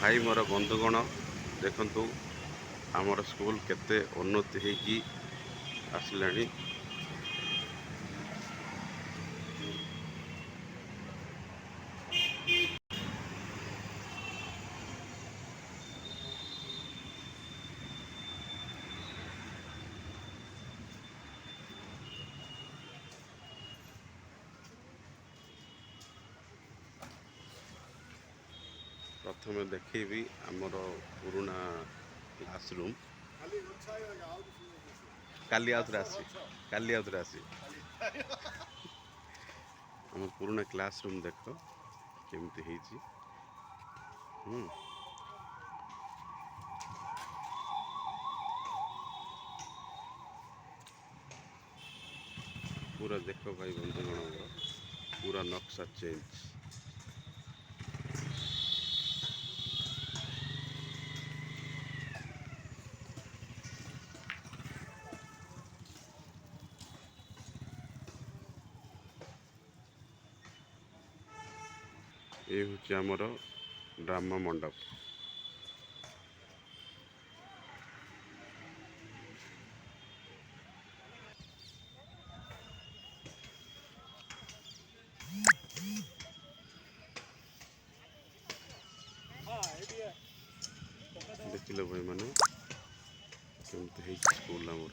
भाई मोर बंधुगण देखंतु आमर स्कूल केते उन्नति होगी आसलानी। प्रथम देखी आमर पुराना क्लासरूम काली आउथरे आसी आम पुराना क्लासरूम देख केमती है। पूरा देख भाई बंधुगण पूरा नक्शा चेंज। ये हूँ आमर ड्रामा मंडप। देखिल भाई मैंने केमती स्कूल आमर।